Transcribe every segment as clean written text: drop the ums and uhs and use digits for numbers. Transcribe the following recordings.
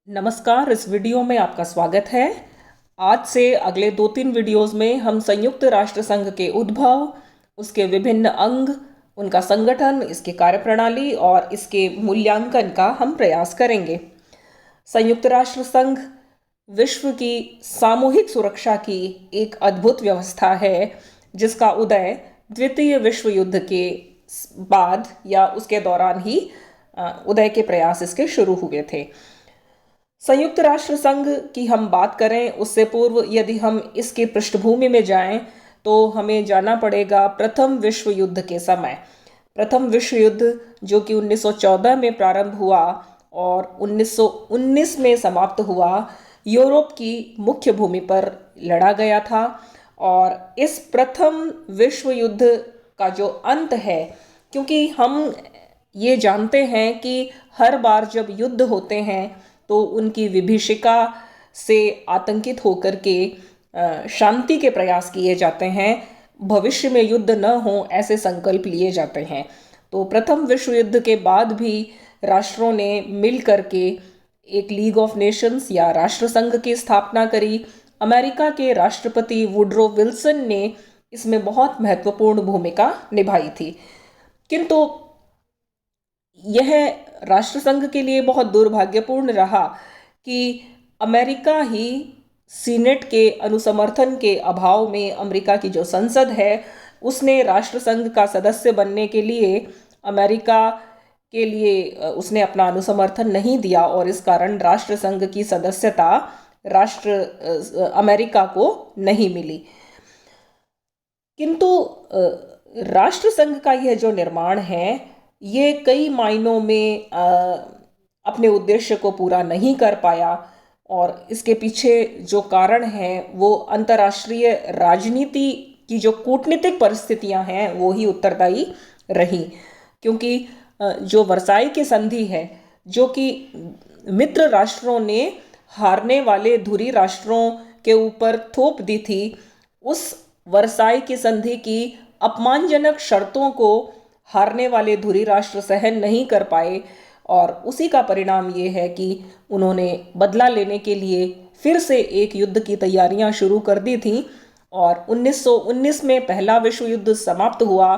नमस्कार। इस वीडियो में आपका स्वागत है। आज से अगले 2-3 वीडियोस में हम संयुक्त राष्ट्र संघ के उद्भव, उसके विभिन्न अंग, उनका संगठन, इसकी कार्यप्रणाली और इसके मूल्यांकन का हम प्रयास करेंगे। संयुक्त राष्ट्र संघ विश्व की सामूहिक सुरक्षा की एक अद्भुत व्यवस्था है जिसका उदय द्वितीय विश्व युद्ध के बाद या उसके दौरान ही उदय के प्रयास इसके शुरू हुए थे। संयुक्त राष्ट्र संघ की हम बात करें उससे पूर्व यदि हम इसकी पृष्ठभूमि में जाएं तो हमें जाना पड़ेगा प्रथम विश्व युद्ध के समय। प्रथम विश्व युद्ध जो कि 1914 में प्रारंभ हुआ और 1919 में समाप्त हुआ, यूरोप की मुख्य भूमि पर लड़ा गया था। और इस प्रथम विश्व युद्ध का जो अंत है, क्योंकि हम ये जानते हैं कि हर बार जब युद्ध होते हैं तो उनकी विभीषिका से आतंकित होकर के शांति के प्रयास किए जाते हैं, भविष्य में युद्ध न हो ऐसे संकल्प लिए जाते हैं। तो प्रथम विश्व युद्ध के बाद भी राष्ट्रों ने मिल करके एक लीग ऑफ नेशंस या राष्ट्र संघ की स्थापना करी। अमेरिका के राष्ट्रपति वुडरो विल्सन ने इसमें बहुत महत्वपूर्ण भूमिका निभाई थी। किंतु यह राष्ट्रसंघ के लिए बहुत दुर्भाग्यपूर्ण रहा कि अमेरिका ही सीनेट के अनुसमर्थन के अभाव में, अमेरिका की जो संसद है उसने राष्ट्रसंघ का सदस्य बनने के लिए अमेरिका के लिए उसने अपना अनुसमर्थन नहीं दिया और इस कारण राष्ट्रसंघ की सदस्यता अमेरिका को नहीं मिली। किंतु राष्ट्रसंघ का यह जो निर्माण है ये कई मायनों में अपने उद्देश्य को पूरा नहीं कर पाया और इसके पीछे जो कारण है वो अंतर्राष्ट्रीय राजनीति की जो कूटनीतिक परिस्थितियां हैं वो ही उत्तरदायी रही। क्योंकि जो वर्साई की संधि है जो कि मित्र राष्ट्रों ने हारने वाले धुरी राष्ट्रों के ऊपर थोप दी थी, उस वर्साई की संधि की अपमानजनक शर्तों को हारने वाले धुरी राष्ट्र सहन नहीं कर पाए और उसी का परिणाम ये है कि उन्होंने बदला लेने के लिए फिर से एक युद्ध की तैयारियां शुरू कर दी थी और 1919 में पहला विश्व युद्ध समाप्त हुआ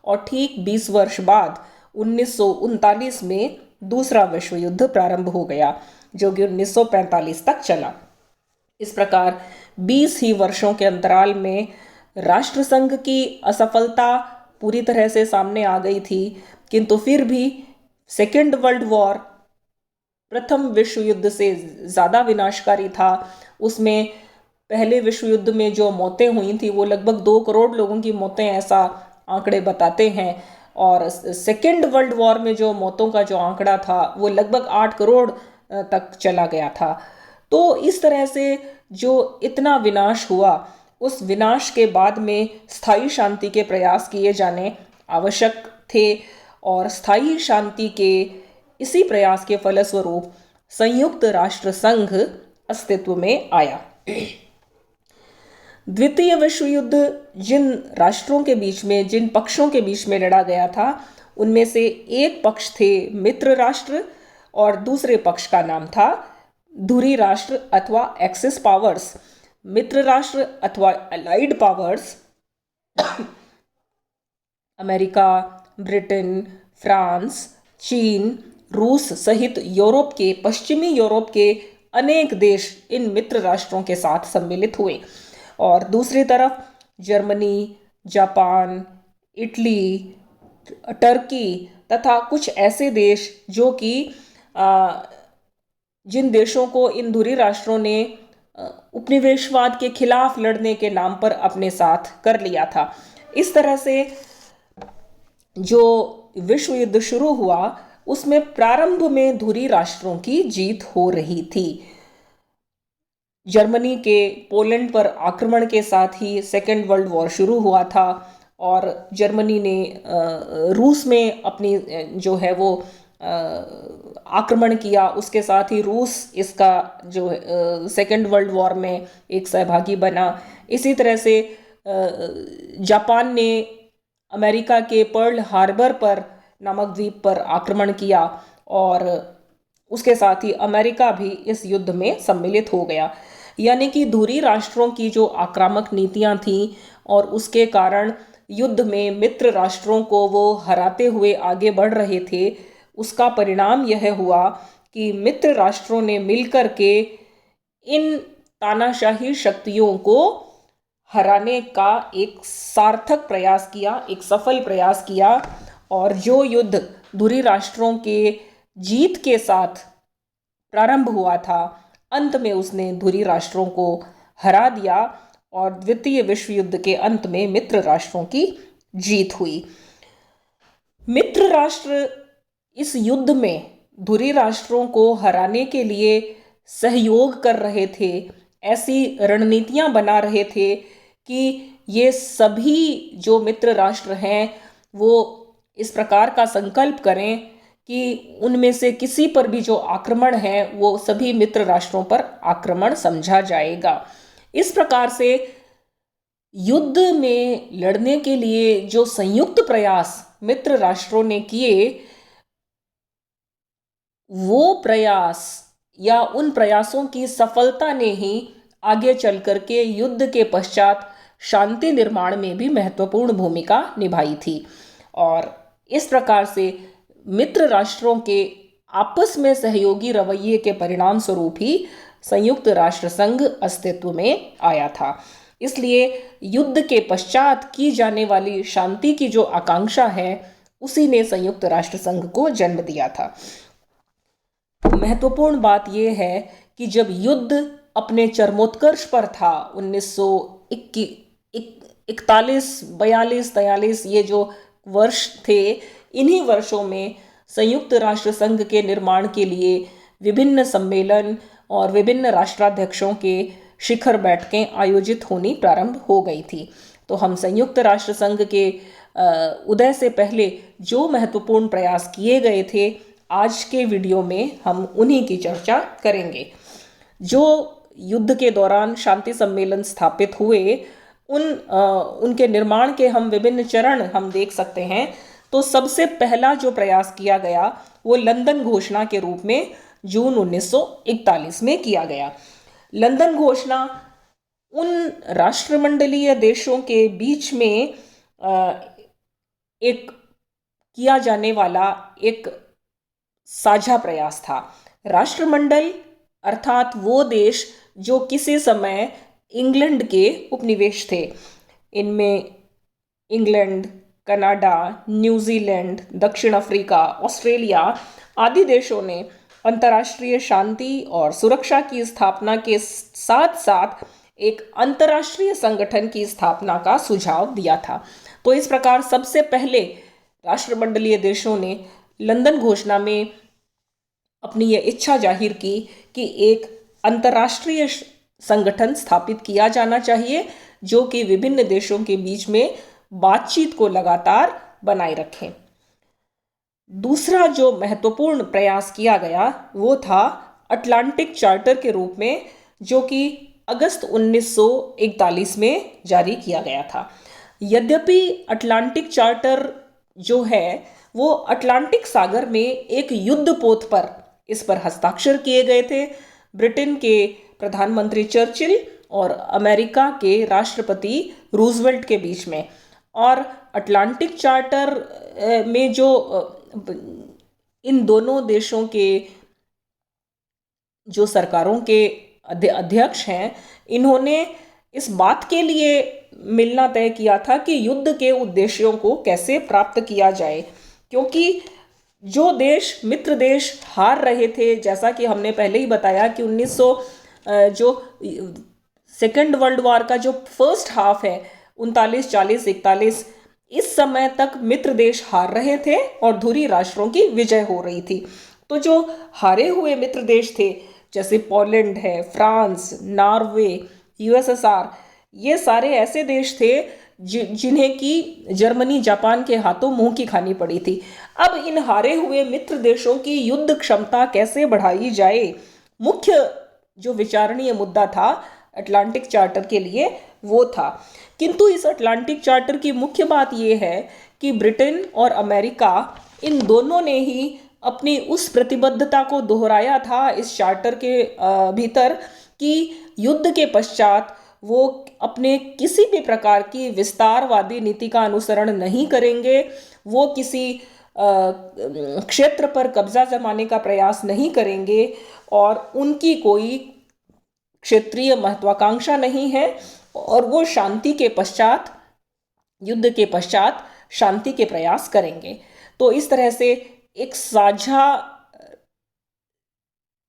और ठीक 20 वर्ष बाद 1939 में दूसरा विश्व युद्ध प्रारंभ हो गया जो कि 1945 तक चला। इस प्रकार 20 ही वर्षों के अंतराल में राष्ट्रसंघ की असफलता पूरी तरह से सामने आ गई थी। किंतु फिर भी सेकेंड वर्ल्ड वॉर प्रथम विश्व युद्ध से ज़्यादा विनाशकारी था। उसमें पहले विश्व युद्ध में जो मौतें हुई थी वो लगभग 2 करोड़ लोगों की मौतें ऐसा आंकड़े बताते हैं और सेकेंड वर्ल्ड वॉर में जो मौतों का जो आंकड़ा था वो लगभग 8 करोड़ तक चला गया था। तो इस तरह से जो इतना विनाश हुआ, उस विनाश के बाद में स्थायी शांति के प्रयास किए जाने आवश्यक थे और स्थायी शांति के इसी प्रयास के फलस्वरूप संयुक्त राष्ट्र संघ अस्तित्व में आया। द्वितीय विश्व युद्ध जिन राष्ट्रों के बीच में, जिन पक्षों के बीच में लड़ा गया था उनमें से एक पक्ष थे मित्र राष्ट्र और दूसरे पक्ष का नाम था धुरी राष्ट्र अथवा एक्सिस पावर्स। मित्र राष्ट्र अथवा allied powers America, Britain, France, चीन, रूस सहित यूरोप के, पश्चिमी यूरोप के अनेक देश इन मित्र राष्ट्रों के साथ सम्मिलित हुए और दूसरी तरफ जर्मनी, जापान, इटली, टर्की तथा कुछ ऐसे देश जो कि जिन देशों को इन धुरी राष्ट्रों ने उपनिवेशवाद के खिलाफ लड़ने के नाम पर अपने साथ कर लिया था। इस तरह से जो विश्व युद्ध शुरू हुआ उसमें प्रारंभ में धुरी राष्ट्रों की जीत हो रही थी। जर्मनी के पोलैंड पर आक्रमण के साथ ही सेकेंड वर्ल्ड वॉर शुरू हुआ था और जर्मनी ने रूस में अपनी जो है वो आक्रमण किया। उसके साथ ही रूस इसका जो सेकेंड वर्ल्ड वॉर में एक सहभागी बना। इसी तरह से जापान ने अमेरिका के पर्ल हार्बर पर नामक द्वीप पर आक्रमण किया और उसके साथ ही अमेरिका भी इस युद्ध में सम्मिलित हो गया। यानी कि धुरी राष्ट्रों की जो आक्रामक नीतियां थीं और उसके कारण युद्ध में मित्र राष्ट्रों को वो हराते हुए आगे बढ़ रहे थे, उसका परिणाम यह हुआ कि मित्र राष्ट्रों ने मिलकर के इन तानाशाही शक्तियों को हराने का एक सार्थक प्रयास किया, एक सफल प्रयास किया। और जो युद्ध धुरी राष्ट्रों के जीत के साथ प्रारंभ हुआ था, अंत में उसने धुरी राष्ट्रों को हरा दिया और द्वितीय विश्व युद्ध के अंत में मित्र राष्ट्रों की जीत हुई। मित्र राष्ट्र इस युद्ध में धुरी राष्ट्रों को हराने के लिए सहयोग कर रहे थे, ऐसी रणनीतियां बना रहे थे कि ये सभी जो मित्र राष्ट्र हैं वो इस प्रकार का संकल्प करें कि उनमें से किसी पर भी जो आक्रमण है वो सभी मित्र राष्ट्रों पर आक्रमण समझा जाएगा। इस प्रकार से युद्ध में लड़ने के लिए जो संयुक्त प्रयास मित्र राष्ट्रों ने किए, वो प्रयास या उन प्रयासों की सफलता ने ही आगे चल करके युद्ध के पश्चात शांति निर्माण में भी महत्वपूर्ण भूमिका निभाई थी। और इस प्रकार से मित्र राष्ट्रों के आपस में सहयोगी रवैये के परिणाम स्वरूप ही संयुक्त राष्ट्र संघ अस्तित्व में आया था। इसलिए युद्ध के पश्चात की जाने वाली शांति की जो आकांक्षा है, उसी ने संयुक्त राष्ट्र संघ को जन्म दिया था। महत्वपूर्ण बात यह है कि जब युद्ध अपने चरमोत्कर्ष पर था, 1941, 42, 43 ये जो वर्ष थे, इन्हीं वर्षों में संयुक्त राष्ट्र संघ के निर्माण के लिए विभिन्न सम्मेलन और विभिन्न राष्ट्राध्यक्षों के शिखर बैठकें आयोजित होनी प्रारंभ हो गई थी। तो हम संयुक्त राष्ट्र संघ के उदय से पहले जो महत्वपूर्ण प्रयास किए गए थे, आज के वीडियो में हम उन्हीं की चर्चा करेंगे। जो युद्ध के दौरान शांति सम्मेलन स्थापित हुए, उनके निर्माण के हम विभिन्न चरण हम देख सकते हैं। तो सबसे पहला जो प्रयास किया गया वो लंदन घोषणा के रूप में जून 1941 में किया गया। लंदन घोषणा उन राष्ट्रमंडलीय देशों के बीच में एक किया जाने वाला एक साझा प्रयास था। राष्ट्रमंडल अर्थात वो देश जो किसी समय इंग्लैंड के उपनिवेश थे। इनमें इंग्लैंड, कनाडा, न्यूजीलैंड, दक्षिण अफ्रीका, ऑस्ट्रेलिया आदि देशों ने अंतर्राष्ट्रीय शांति और सुरक्षा की स्थापना के साथ साथ एक अंतर्राष्ट्रीय संगठन की स्थापना का सुझाव दिया था। तो इस प्रकार सबसे पहले राष्ट्रमंडलीय देशों ने लंदन घोषणा में अपनी ये इच्छा जाहिर की कि एक अंतर्राष्ट्रीय संगठन स्थापित किया जाना चाहिए जो कि विभिन्न देशों के बीच में बातचीत को लगातार बनाए रखें। दूसरा जो महत्वपूर्ण प्रयास किया गया वो था अटलांटिक चार्टर के रूप में, जो कि अगस्त 1941 में जारी किया गया था। यद्यपि अटलांटिक चार्टर जो है वो अटलांटिक सागर में एक युद्ध पोत पर इस पर हस्ताक्षर किए गए थे, ब्रिटेन के प्रधानमंत्री चर्चिल और अमेरिका के राष्ट्रपति रूजवेल्ट के बीच में। और अटलांटिक चार्टर में जो इन दोनों देशों के जो सरकारों के अध्यक्ष हैं, इन्होंने इस बात के लिए मिलना तय किया था कि युद्ध के उद्देश्यों को कैसे प्राप्त किया जाए, क्योंकि जो देश मित्र देश हार रहे थे, जैसा कि हमने पहले ही बताया कि 1900 जो सेकेंड वर्ल्ड वॉर का जो फर्स्ट हाफ है 39, 40, 41, इस समय तक मित्र देश हार रहे थे और धुरी राष्ट्रों की विजय हो रही थी। तो जो हारे हुए मित्र देश थे, जैसे पोलैंड है, फ्रांस, नॉर्वे, यूएसएसआर, ये सारे ऐसे देश थे जिन्हें कि जर्मनी, जापान के हाथों मुंह की खानी पड़ी थी। अब इन हारे हुए मित्र देशों की युद्ध क्षमता कैसे बढ़ाई जाए, मुख्य जो विचारणीय मुद्दा था अटलांटिक चार्टर के लिए वो था। किंतु इस अटलांटिक चार्टर की मुख्य बात यह है कि ब्रिटेन और अमेरिका इन दोनों ने ही अपनी उस प्रतिबद्धता को दोहराया था इस चार्टर के भीतर कि युद्ध के पश्चात वो अपने किसी भी प्रकार की विस्तारवादी नीति का अनुसरण नहीं करेंगे। वो किसी क्षेत्र पर कब्जा जमाने का प्रयास नहीं करेंगे और उनकी कोई क्षेत्रीय महत्वाकांक्षा नहीं है और वो शांति के पश्चात, युद्ध के पश्चात शांति के प्रयास करेंगे। तो इस तरह से एक साझा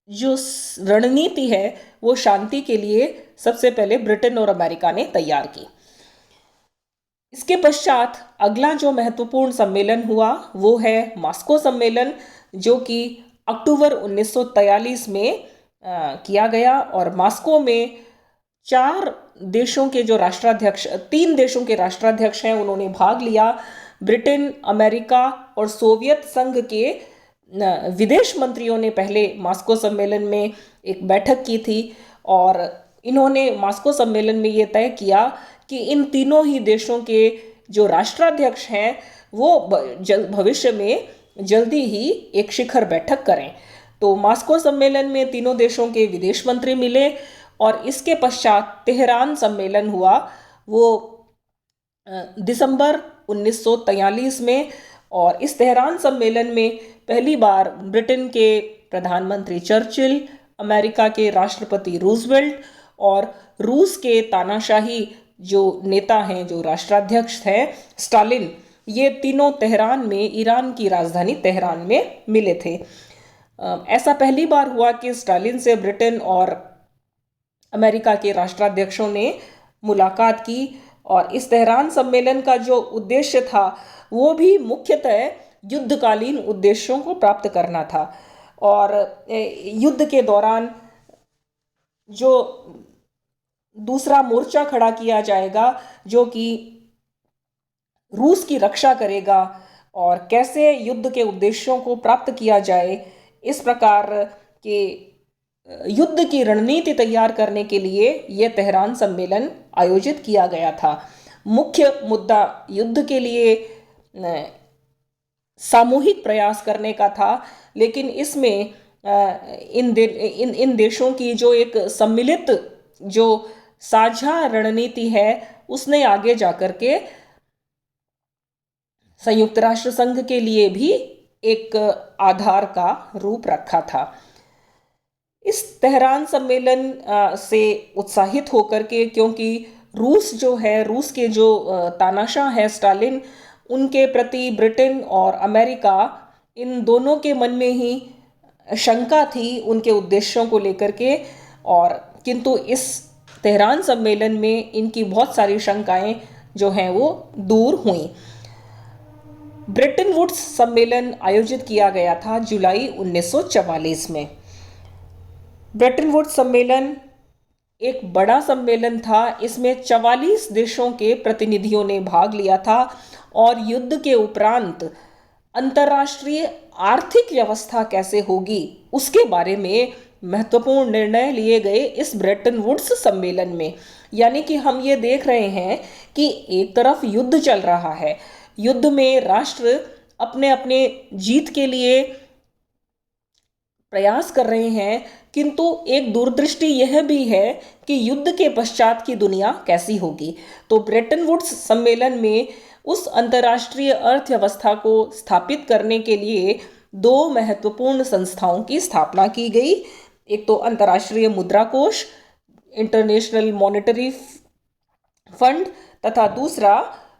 जो रणनीति है वो शांति के लिए सबसे पहले ब्रिटेन और अमेरिका ने तैयार की। इसके पश्चात अगला जो महत्वपूर्ण सम्मेलन हुआ वो है मास्को सम्मेलन, जो कि अक्टूबर 1943 में किया गया। और मास्को में तीन देशों के राष्ट्राध्यक्ष हैं, उन्होंने भाग लिया। ब्रिटेन, अमेरिका और सोवियत संघ के विदेश मंत्रियों ने पहले मास्को सम्मेलन में एक बैठक की थी और इन्होंने मास्को सम्मेलन में ये तय किया कि इन तीनों ही देशों के जो राष्ट्राध्यक्ष हैं वो भविष्य में जल्दी ही एक शिखर बैठक करें। तो मास्को सम्मेलन में तीनों देशों के विदेश मंत्री मिले और इसके पश्चात तेहरान सम्मेलन हुआ, वो दिसंबर 1943 में। और इस तेहरान सम्मेलन में पहली बार ब्रिटेन के प्रधानमंत्री चर्चिल, अमेरिका के राष्ट्रपति रूजवेल्ट और रूस के तानाशाही जो नेता हैं, जो राष्ट्राध्यक्ष हैं, स्टालिन, ये तीनों तेहरान में, ईरान की राजधानी तेहरान में मिले थे। ऐसा पहली बार हुआ कि स्टालिन से ब्रिटेन और अमेरिका के राष्ट्राध्यक्षों ने मुलाकात की। और इस तेहरान सम्मेलन का जो उद्देश्य था वो भी मुख्यतः युद्धकालीन उद्देश्यों को प्राप्त करना था। और युद्ध के दौरान जो दूसरा मोर्चा खड़ा किया जाएगा जो कि रूस की रक्षा करेगा और कैसे युद्ध के उद्देश्यों को प्राप्त किया जाए, इस प्रकार के युद्ध की रणनीति तैयार करने के लिए यह तेहरान सम्मेलन आयोजित किया गया था। मुख्य मुद्दा युद्ध के लिए सामूहिक प्रयास करने का था, लेकिन इसमें इन देशों की जो एक सम्मिलित जो साझा रणनीति है उसने आगे जाकर के संयुक्त राष्ट्र संघ के लिए भी एक आधार का रूप रखा था। इस तेहरान सम्मेलन से उत्साहित होकर के, क्योंकि रूस जो है, रूस के जो तानाशाह है स्टालिन, उनके प्रति ब्रिटेन और अमेरिका, इन दोनों के मन में ही शंका थी उनके उद्देश्यों को लेकर के। और किंतु इस तेहरान सम्मेलन में इनकी बहुत सारी शंकाएं जो हैं वो दूर हुई। ब्रेटन वुड्स सम्मेलन आयोजित किया गया था जुलाई 1944 में। ब्रेटन वुड्स सम्मेलन एक बड़ा सम्मेलन था। इसमें 44 देशों के प्रतिनिधियों ने भाग लिया था और युद्ध के उपरांत अंतर्राष्ट्रीय आर्थिक व्यवस्था कैसे होगी उसके बारे में महत्वपूर्ण निर्णय लिए गए इस ब्रेटन वुड्स सम्मेलन में। यानी कि हम ये देख रहे हैं कि एक तरफ युद्ध चल रहा है, युद्ध में राष्ट्र अपने अपने जीत के लिए प्रयास कर रहे हैं, किंतु एक दूरदृष्टि यह भी है कि युद्ध के पश्चात की दुनिया कैसी होगी। तो ब्रेटन वुड्स सम्मेलन में उस अंतर्राष्ट्रीय अर्थव्यवस्था को स्थापित करने के लिए दो महत्वपूर्ण संस्थाओं की स्थापना की गई। एक तो अंतर्राष्ट्रीय मुद्रा कोष, इंटरनेशनल मॉनेटरी फंड, तथा दूसरा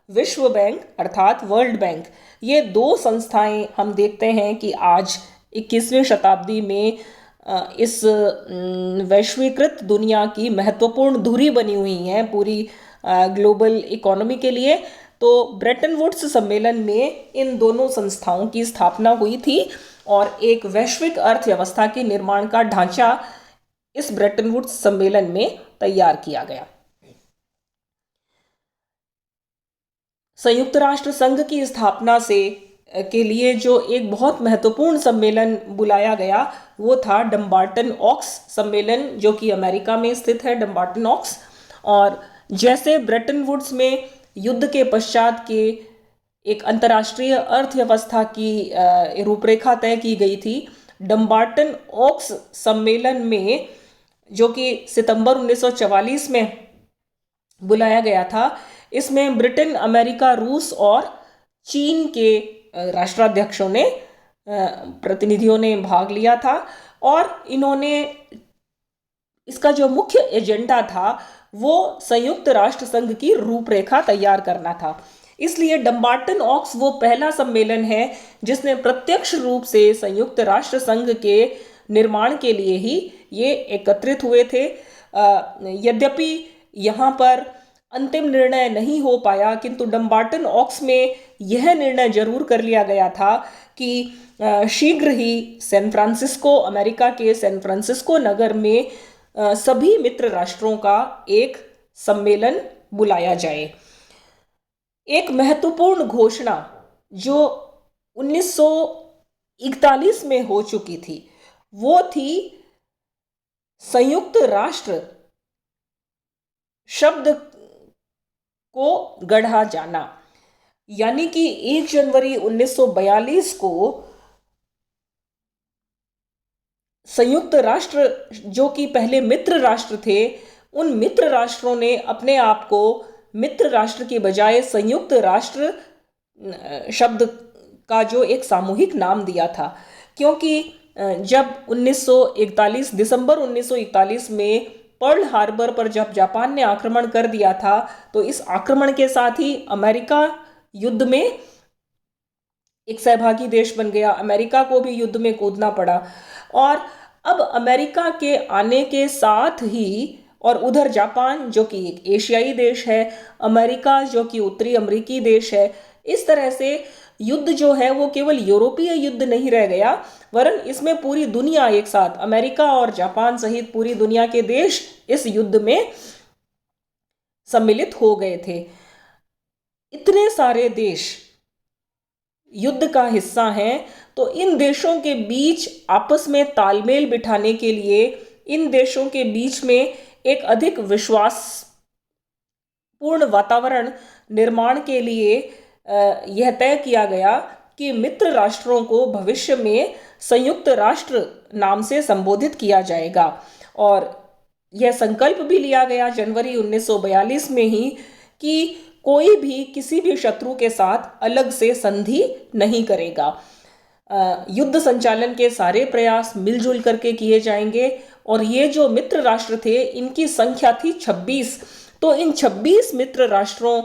विश्व बैंक अर्थात वर्ल्ड बैंक। ये दो संस्थाएं हम देखते हैं कि आज 21वीं शताब्दी में इस वैश्वीकृत दुनिया की महत्वपूर्ण धुरी बनी हुई हैं पूरी ग्लोबल इकोनॉमी के लिए। तो ब्रेटन वुड्स सम्मेलन में इन दोनों संस्थाओं की स्थापना हुई थी और एक वैश्विक अर्थव्यवस्था के निर्माण का ढांचा इस ब्रेटन वुड्स सम्मेलन में तैयार किया गया। संयुक्त राष्ट्र संघ की स्थापना के लिए जो एक बहुत महत्वपूर्ण सम्मेलन बुलाया गया वो था डम्बार्टन ऑक्स सम्मेलन, जो कि अमेरिका में स्थित है, डम्बार्टन ऑक्स। और जैसे ब्रेटन वुड्स में युद्ध के पश्चात के एक अंतर्राष्ट्रीय अर्थव्यवस्था की रूपरेखा तय की गई थी। डम्बार्टन ओक्स सम्मेलन में, जो कि सितंबर 1944 में बुलाया गया था, इसमें ब्रिटेन, अमेरिका, रूस और चीन के राष्ट्राध्यक्षों ने प्रतिनिधियों ने भाग लिया था। और इन्होंने, इसका जो मुख्य एजेंडा था वो संयुक्त राष्ट्र संघ की रूपरेखा तैयार करना था। इसलिए डम्बार्टन ओक्स वो पहला सम्मेलन है जिसने प्रत्यक्ष रूप से संयुक्त राष्ट्र संघ के निर्माण के लिए ही ये एकत्रित हुए थे। यद्यपि यहाँ पर अंतिम निर्णय नहीं हो पाया, किंतु डम्बार्टन ओक्स में यह निर्णय जरूर कर लिया गया था कि शीघ्र ही सैन फ्रांसिस्को, अमेरिका के सैन फ्रांसिस्को नगर में सभी मित्र राष्ट्रों का एक सम्मेलन बुलाया जाए। एक महत्वपूर्ण घोषणा जो 1941 में हो चुकी थी वो थी संयुक्त राष्ट्र शब्द को गढ़ा जाना। यानी कि 1 जनवरी 1942 को संयुक्त राष्ट्र, जो कि पहले मित्र राष्ट्र थे, उन मित्र राष्ट्रों ने अपने आप को मित्र राष्ट्र के बजाय संयुक्त राष्ट्र शब्द का जो एक सामूहिक नाम दिया था। क्योंकि जब 1941 दिसंबर 1941 में पर्ल हार्बर पर जब जापान ने आक्रमण कर दिया था, तो इस आक्रमण के साथ ही अमेरिका युद्ध में एक सहभागी देश बन गया। अमेरिका को भी युद्ध में कूदना पड़ा। और अब अमेरिका के आने के साथ ही, और उधर जापान जो कि एक एशियाई देश है, अमेरिका जो कि उत्तरी अमेरिकी देश है, इस तरह से युद्ध जो है वो केवल यूरोपीय युद्ध नहीं रह गया, वरन इसमें पूरी दुनिया एक साथ, अमेरिका और जापान सहित पूरी दुनिया के देश इस युद्ध में सम्मिलित हो गए थे। इतने सारे देश युद्ध का हिस्सा हैं, तो इन देशों के बीच आपस में तालमेल बिठाने के लिए, इन देशों के बीच में एक अधिक विश्वासपूर्ण वातावरण निर्माण के लिए यह तय किया गया कि मित्र राष्ट्रों को भविष्य में संयुक्त राष्ट्र नाम से संबोधित किया जाएगा। और यह संकल्प भी लिया गया जनवरी 1942 में ही कि कोई भी किसी भी शत्रु के साथ अलग से संधि नहीं करेगा। युद्ध संचालन के सारे प्रयास मिलजुल करके किए जाएंगे। और ये जो मित्र राष्ट्र थे, इनकी संख्या थी 26। तो इन 26 मित्र राष्ट्रों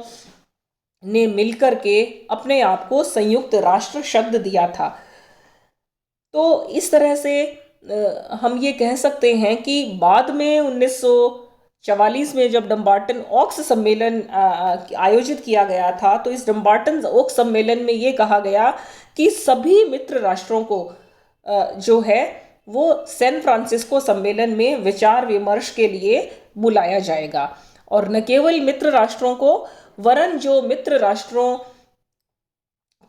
ने मिलकर के अपने आप को संयुक्त राष्ट्र शब्द दिया था। तो इस तरह से हम ये कह सकते हैं कि बाद में 1944 में जब डम्बार्टन ओक्स सम्मेलन आयोजित किया गया था, तो इस डम्बार्टन ओक्स सम्मेलन में ये कहा गया कि सभी मित्र राष्ट्रों को जो है वो सैन फ्रांसिस्को सम्मेलन में विचार विमर्श के लिए बुलाया जाएगा। और न केवल मित्र राष्ट्रों को, वरन जो मित्र राष्ट्रों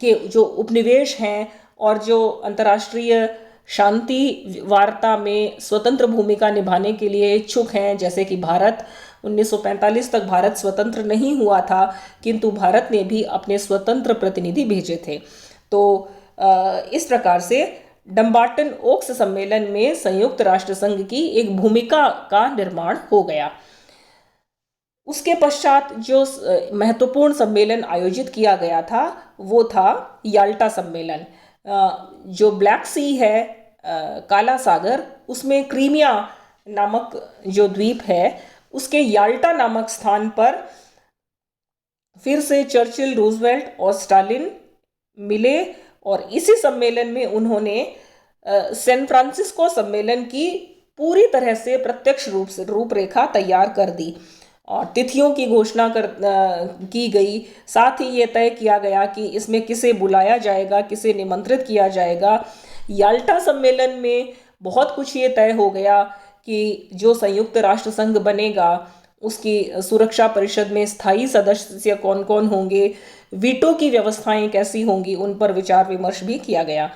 के जो उपनिवेश हैं और जो अंतर्राष्ट्रीय शांति वार्ता में स्वतंत्र भूमिका निभाने के लिए इच्छुक हैं, जैसे कि भारत, 1945 तक भारत स्वतंत्र नहीं हुआ था, किंतु भारत ने भी अपने स्वतंत्र प्रतिनिधि भेजे थे। तो इस प्रकार से डम्बार्टन ओक्स सम्मेलन में संयुक्त राष्ट्र संघ की एक भूमिका का निर्माण हो गया। उसके पश्चात जो महत्वपूर्ण सम्मेलन आयोजित किया गया था वो था याल्टा सम्मेलन। जो ब्लैक सी है, काला सागर, उसमें क्रीमिया नामक जो द्वीप है, उसके याल्टा नामक स्थान पर फिर से चर्चिल, रूजवेल्ट और स्टालिन मिले। और इसी सम्मेलन में उन्होंने सैन फ्रांसिस्को सम्मेलन की पूरी तरह से प्रत्यक्ष रूप से रूपरेखा तैयार कर दी और तिथियों की घोषणा की गई। साथ ही ये तय किया गया कि इसमें किसे बुलाया जाएगा, किसे निमंत्रित किया जाएगा। याल्टा सम्मेलन में बहुत कुछ ये तय हो गया कि जो संयुक्त राष्ट्र संघ बनेगा उसकी सुरक्षा परिषद में स्थायी सदस्य कौन कौन होंगे, वीटो की व्यवस्थाएं कैसी होंगी, उन पर विचार विमर्श भी किया गया।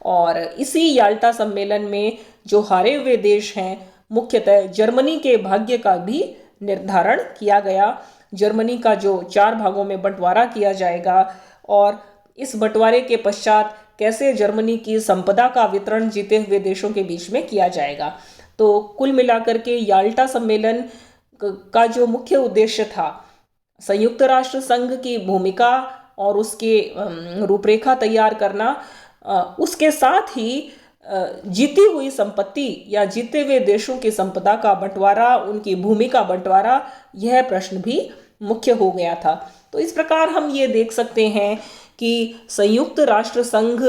और इसी याल्टा सम्मेलन में जो हारे हुए देश हैं, मुख्यतः जर्मनी के भाग्य का भी निर्धारण किया गया। जर्मनी का जो 4 भागों में बंटवारा किया जाएगा और इस बंटवारे के पश्चात कैसे जर्मनी की संपदा का वितरण जीते हुए देशों के बीच में किया जाएगा। तो कुल मिलाकर के याल्टा सम्मेलन का जो मुख्य उद्देश्य था, संयुक्त राष्ट्र संघ की भूमिका और उसके रूपरेखा तैयार करना, उसके साथ ही जीती हुई संपत्ति या जीते हुए देशों की संपदा का बंटवारा, उनकी भूमि का बंटवारा, यह प्रश्न भी मुख्य हो गया था। तो इस प्रकार हम ये देख सकते हैं कि संयुक्त राष्ट्र संघ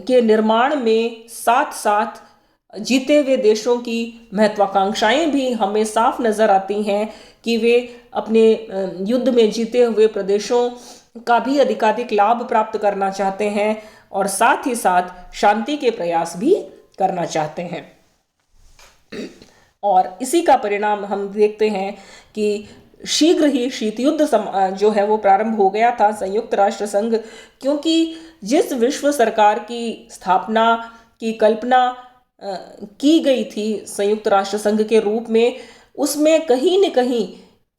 के निर्माण में साथ साथ जीते हुए देशों की महत्वाकांक्षाएं भी हमें साफ नजर आती हैं कि वे अपने युद्ध में जीते हुए प्रदेशों का भी अधिकाधिक लाभ प्राप्त करना चाहते हैं और साथ ही साथ शांति के प्रयास भी करना चाहते हैं। और इसी का परिणाम हम देखते हैं कि शीघ्र ही शीत युद्ध जो है वो प्रारंभ हो गया था संयुक्त राष्ट्र संघ, क्योंकि जिस विश्व सरकार की स्थापना की कल्पना की गई थी संयुक्त राष्ट्र संघ के रूप में, उसमें कहीं न कहीं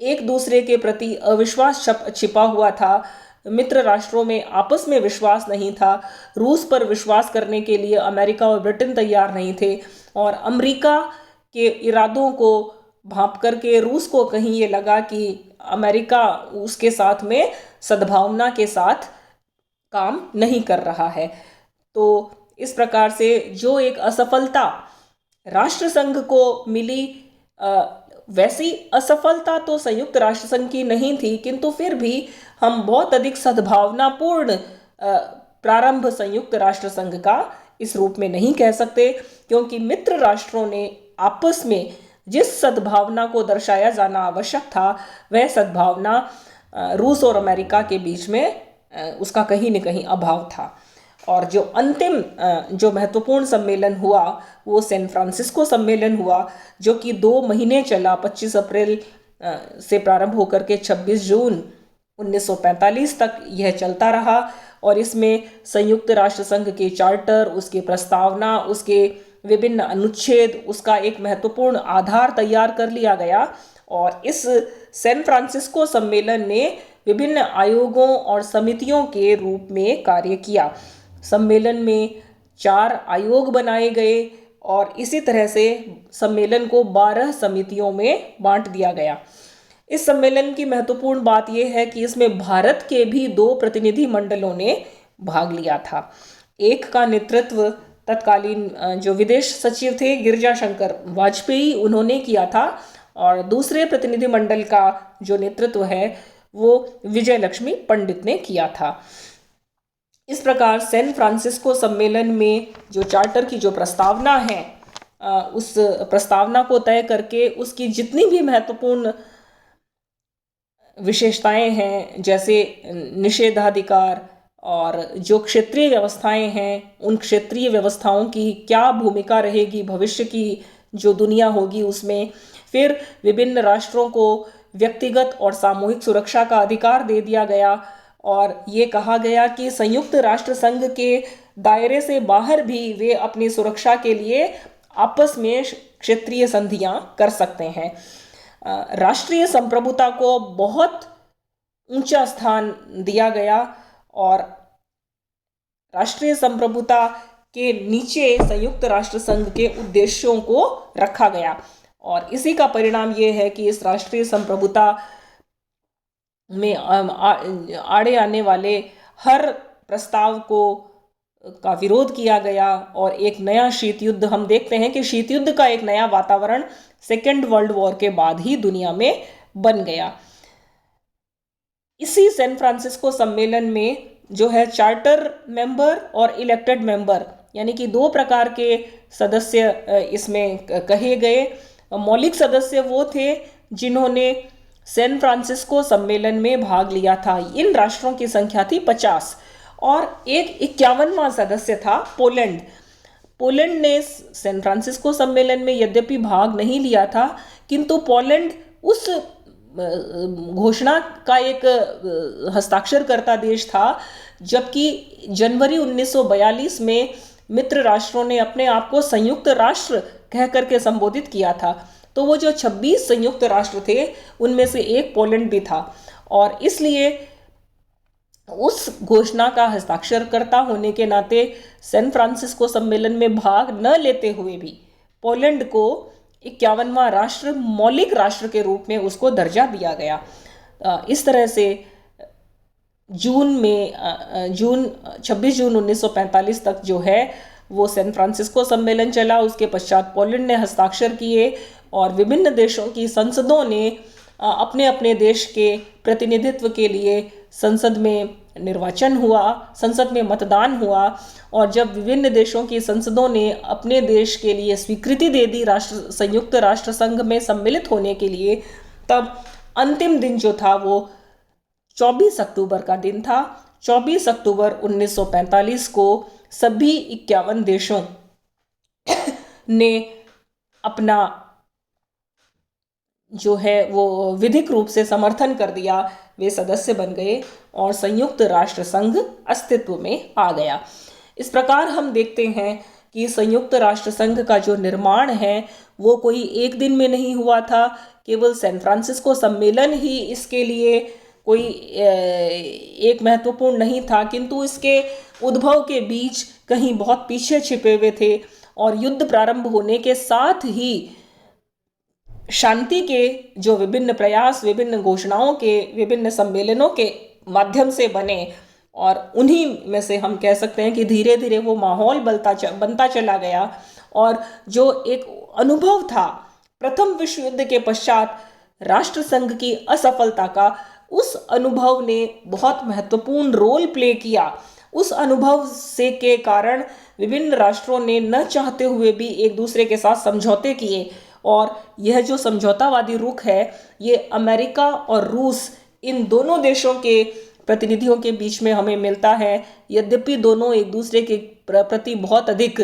एक दूसरे के प्रति अविश्वास छिपा हुआ था। मित्र राष्ट्रों में आपस में विश्वास नहीं था। रूस पर विश्वास करने के लिए अमेरिका और ब्रिटेन तैयार नहीं थे, और अमेरिका के इरादों को भांप करके रूस को कहीं ये लगा कि अमेरिका उसके साथ में सद्भावना के साथ काम नहीं कर रहा है। तो इस प्रकार से जो एक असफलता राष्ट्र संघ को मिली, वैसी असफलता तो संयुक्त राष्ट्र संघ की नहीं थी, किंतु फिर भी हम बहुत अधिक सद्भावनापूर्ण प्रारंभ संयुक्त राष्ट्र संघ का इस रूप में नहीं कह सकते, क्योंकि मित्र राष्ट्रों ने आपस में जिस सद्भावना को दर्शाया जाना आवश्यक था, वह सद्भावना रूस और अमेरिका के बीच में उसका कहीं न कहीं अभाव था। और जो अंतिम जो महत्वपूर्ण सम्मेलन हुआ वो सैन फ्रांसिस्को सम्मेलन हुआ, जो कि 2 महीने चला, 25 अप्रैल से प्रारंभ होकर के 26 जून 1945 तक यह चलता रहा। और इसमें संयुक्त राष्ट्र संघ के चार्टर, उसके प्रस्तावना, उसके विभिन्न अनुच्छेद, उसका एक महत्वपूर्ण आधार तैयार कर लिया गया। और इस सैन फ्रांसिस्को सम्मेलन ने विभिन्न आयोगों और समितियों के रूप में कार्य किया। सम्मेलन में 4 आयोग बनाए गए और इसी तरह से सम्मेलन को 12 समितियों में बांट दिया गया। इस सम्मेलन की महत्वपूर्ण बात यह है कि इसमें भारत के भी 2 प्रतिनिधि मंडलों ने भाग लिया था। एक का नेतृत्व तत्कालीन जो विदेश सचिव थे गिरिजाशंकर वाजपेयी, उन्होंने किया था, और दूसरे प्रतिनिधि मंडल का जो नेतृत्व है वो विजय लक्ष्मी पंडित ने किया था। इस प्रकार सैन फ्रांसिस्को सम्मेलन में जो चार्टर की जो प्रस्तावना है, उस प्रस्तावना को तय करके उसकी जितनी भी महत्वपूर्ण विशेषताएं हैं, जैसे निषेधाधिकार और जो क्षेत्रीय व्यवस्थाएं हैं, उन क्षेत्रीय व्यवस्थाओं की क्या भूमिका रहेगी भविष्य की जो दुनिया होगी उसमें, फिर विभिन्न राष्ट्रों को व्यक्तिगत और सामूहिक सुरक्षा का अधिकार दे दिया गया, और ये कहा गया कि संयुक्त राष्ट्र संघ के दायरे से बाहर भी वे अपनी सुरक्षा के लिए आपस में क्षेत्रीय संधियां कर सकते हैं। राष्ट्रीय संप्रभुता को बहुत ऊंचा स्थान दिया गया और राष्ट्रीय संप्रभुता के नीचे संयुक्त राष्ट्र संघ के उद्देश्यों को रखा गया। और इसी का परिणाम ये है कि इस राष्ट्रीय संप्रभुता में आड़े आने वाले हर प्रस्ताव का विरोध किया गया, और एक नया शीत युद्ध, हम देखते हैं कि शीत युद्ध का एक नया वातावरण सेकेंड वर्ल्ड वॉर के बाद ही दुनिया में बन गया। इसी सैन फ्रांसिस्को सम्मेलन में जो है चार्टर मेंबर और इलेक्टेड मेंबर, यानी कि 2 प्रकार के सदस्य इसमें कहे गए। मौलिक सदस्य वो थे जिन्होंने सैन फ्रांसिस्को सम्मेलन में भाग लिया था। इन राष्ट्रों की संख्या थी 50, और एक 51वां सदस्य था पोलैंड। पोलैंड ने सैन फ्रांसिस्को सम्मेलन में यद्यपि भाग नहीं लिया था, किंतु पोलैंड उस घोषणा का एक हस्ताक्षर करता देश था, जबकि जनवरी 1942 में मित्र राष्ट्रों ने अपने आप को संयुक्त राष्ट्र कह करके संबोधित किया था। तो वो जो 26 संयुक्त राष्ट्र थे उनमें से एक पोलैंड भी था, और इसलिए उस घोषणा का हस्ताक्षरकर्ता होने के नाते सैन फ्रांसिस्को सम्मेलन में भाग न लेते हुए भी पोलैंड को 51वां राष्ट्र, मौलिक राष्ट्र के रूप में उसको दर्जा दिया गया। इस तरह से 26 जून 1945 तक जो है वो सैन फ्रांसिस्को सम्मेलन चला। उसके पश्चात पोलैंड ने हस्ताक्षर किए और विभिन्न देशों की संसदों ने अपने अपने देश के प्रतिनिधित्व के लिए संसद में निर्वाचन हुआ, संसद में मतदान हुआ। और जब विभिन्न देशों की संसदों ने अपने देश के लिए स्वीकृति दे दी संयुक्त राष्ट्र संघ में सम्मिलित होने के लिए, तब अंतिम दिन जो था वो 24 अक्टूबर का दिन था। 24 अक्टूबर 1945 को सभी 51 देशों ने अपना जो है वो विधिक रूप से समर्थन कर दिया, वे सदस्य बन गए और संयुक्त राष्ट्र संघ अस्तित्व में आ गया। इस प्रकार हम देखते हैं कि संयुक्त राष्ट्र संघ का जो निर्माण है वो कोई एक दिन में नहीं हुआ था। केवल सैन फ्रांसिस्को सम्मेलन ही इसके लिए कोई एक महत्वपूर्ण नहीं था, किंतु इसके उद्भव के बीच कहीं बहुत पीछे छिपे हुए थे। और युद्ध प्रारंभ होने के साथ ही शांति के जो विभिन्न प्रयास, विभिन्न घोषणाओं के, विभिन्न सम्मेलनों के माध्यम से बने और उन्हीं में से हम कह सकते हैं कि धीरे धीरे वो माहौल बनता चला गया। और जो एक अनुभव था प्रथम विश्व युद्ध के पश्चात राष्ट्र संघ की असफलता का, उस अनुभव ने बहुत महत्वपूर्ण रोल प्ले किया। उस अनुभव से के कारण विभिन्न राष्ट्रों ने न चाहते हुए भी एक दूसरे के साथ समझौते किए। और यह जो समझौतावादी रुख है ये अमेरिका और रूस, इन दोनों देशों के प्रतिनिधियों के बीच में हमें मिलता है। यद्यपि दोनों एक दूसरे के प्रति बहुत अधिक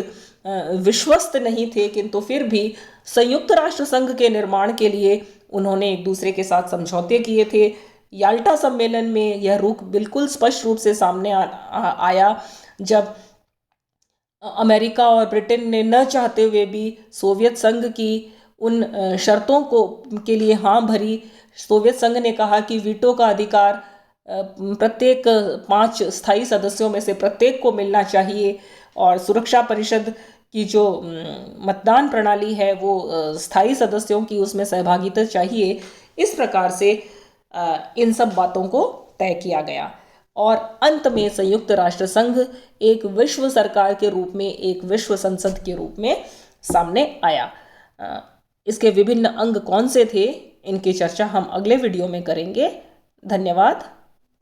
विश्वस्त नहीं थे, किंतु फिर भी संयुक्त राष्ट्र संघ के निर्माण के लिए उन्होंने एक दूसरे के साथ समझौते किए थे। याल्टा सम्मेलन में यह रुख बिल्कुल स्पष्ट रूप से सामने आया, जब अमेरिका और ब्रिटेन ने न चाहते हुए भी सोवियत संघ की उन शर्तों को के लिए हाँ भरी। सोवियत संघ ने कहा कि वीटो का अधिकार प्रत्येक 5 स्थायी सदस्यों में से प्रत्येक को मिलना चाहिए और सुरक्षा परिषद की जो मतदान प्रणाली है वो स्थायी सदस्यों की उसमें सहभागिता चाहिए। इस प्रकार से इन सब बातों को तय किया गया और अंत में संयुक्त राष्ट्र संघ एक विश्व सरकार के रूप में, एक विश्व संसद के रूप में सामने आया। इसके विभिन्न अंग कौन से थे, इनकी चर्चा हम अगले वीडियो में करेंगे। धन्यवाद।